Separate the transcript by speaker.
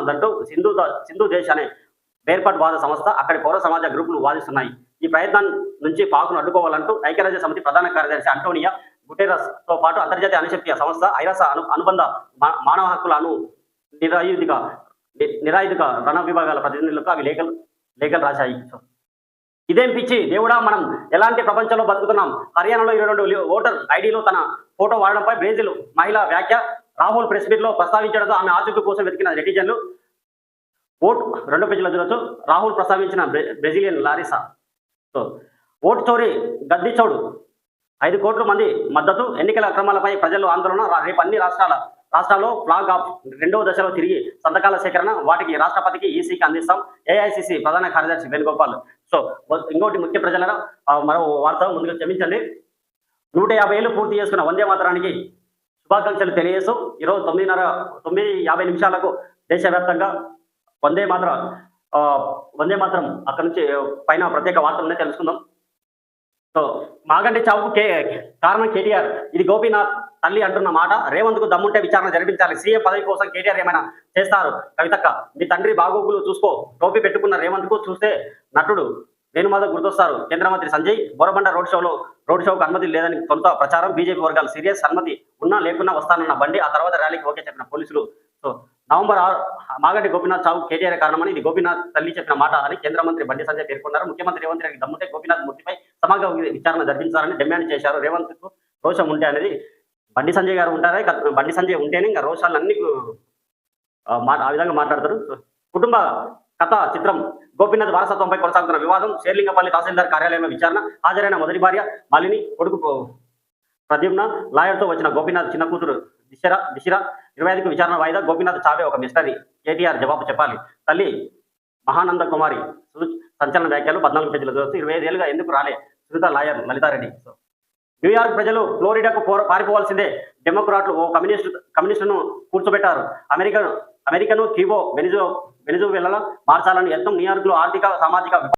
Speaker 1: ఉన్నదంటూ సింధు దేశ్ అనే వేర్పాటువాద సంస్థ అక్కడి పౌర సమాజ గ్రూపులు వాదిస్తున్నాయి. ఈ ప్రయత్నం నుంచి పాక్ను అడ్డుకోవాలంటూ ఐక్యరాజ్య సమితి ప్రధాన కార్యదర్శి అంటోనియా గుటెరస్ తో పాటు అంతర్జాతీయ అణుశక్తి సంస్థ ఐరాస అనుబంధ మానవ హక్కుల నిరాయుధిక రణ విభాగాల ప్రతినిధులకు అవి లేఖలు రాశాయి. ఇదేం పిచ్చి దేవుడా, మనం ఎలాంటి ప్రపంచంలో బతుకుతున్నాం? హర్యానాలో 22 ఓటర్ ఐడీలో తన ఫోటో వాడడంపై బ్రెజిల్ మహిళ వ్యాఖ్య. రాహుల్ ప్రెస్ మీట్ లో ప్రస్తావించడంతో ఆమె ఆచూకీ కోసం వెతికిన నెటిజన్లు. ఓట్ 2 పేజీల చూడొచ్చు. రాహుల్ ప్రస్తావించిన బ్రెజిలియన్ లారిసా. ఓటు చోరీ గద్దీ చౌడు, 5 కోట్ల మంది మద్దతు. ఎన్నికల అక్రమాలపై ప్రజలు ఆందోళన. రేపు అన్ని రాష్ట్రాల్లో ఫ్లాగ్ ఆఫ్ 2వ దశలో తిరిగి సంతకాల సేకరణ. వాటికి రాష్ట్రపతికి ఈసీకి అందిస్తాం. ఏఐసిసి ప్రధాన కార్యదర్శి వేణుగోపాల్. ఇంకోటి ముఖ్య ప్రజల మరో వార్త ముందుగా క్షమించండి. 150 ఏళ్లు పూర్తి చేసుకున్న వందే మాతరానికి శుభాకాంక్షలు తెలియజేస్తూ ఈరోజు 9:50 నిమిషాలకు దేశవ్యాప్తంగా వందే మాతరం అక్కడి నుంచి పైన ప్రత్యేక వార్తలు తెలుసుకుందాం. మాగంటి చావుకు కారణం కేటీఆర్. ఇది గోపీనాథ్ తల్లి అంటున్న మాట. రేవంత్కు దమ్ముంటే విచారణ జరిపించాలి. సీఎం పదవి కోసం కేటీఆర్ ఏమైనా చేస్తారు? కవితక్క, మీ తండ్రి బాగోగులు చూసుకో. టోపీ పెట్టుకున్న రేవంత్కు చూస్తే నటుడు వేణుమాధవ్ గుర్తొస్తారు. కేంద్ర మంత్రి సంజయ్ బోరబండ రోడ్ షోకు అనుమతి లేదని సొంత ప్రచారం. బీజేపీ వర్గాలు సీరియస్. అనుమతి ఉన్నా లేకున్నా వస్తానన్న బండి. ఆ తర్వాత ర్యాలీకి ఓకే చెప్పిన పోలీసులు. నవంబర్ 6 మాగంటి గోపీనాథ్ చావు కేటీఆర్ కారణమని ఇది గోపీనాథ్ తల్లి చెప్పిన మాట అని కేంద్ర మంత్రి బండి సంజయ్ పేర్కొన్నారు. ముఖ్యమంత్రి రేవంత్ రెడ్డి దమ్ముంటే గోపీనాథ్ మృతిపై సమగ్ర విచారణ జరిపించాలని డిమాండ్ చేశారు. రేవంత్కు రోషం ఉంటే అనేది బండి సంజయ్ గారు ఉంటారే, బండి సంజయ్ ఉంటేనే ఇంకా రోషాలు అన్ని ఆ విధంగా మాట్లాడతారు. కుటుంబ కథ చిత్రం గోపీనాథ్ వారసత్వంపై కొనసాగుతున్న వివాదం. షేర్లింగపల్లి తహసీల్దార్ కార్యాలయంలో విచారణ. హాజరైన మొదటి భార్య మాలిని, కొడుకు ప్రద్యుమ్న, లాయర్తో వచ్చిన గోపీనాథ్ చిన్న కూతురు దిశర 25కు విచారణ వాయిదా. గోపీనాథ్ చావే ఒక మిస్టరీ. కేటీఆర్ జవాబు చెప్పాలి. తల్లి మహానంద కుమారి సంచలన వ్యాఖ్యలు. 14 పేజీల చూస్తూ 25 ఏళ్ళుగా ఎందుకు రాలే సునీత లాయర్ లలితారెడ్డి. న్యూయార్క్ ప్రజలు ఫ్లోరిడాకు పారిపోవాల్సిందే. డెమోక్రాట్లు ఓ కమ్యూనిస్టును కూర్చోబెట్టారు. అమెరికను క్యూబో వెనిజువేలా మార్చాలని యత్నం. న్యూయార్క్ లో ఆర్థిక సామాజిక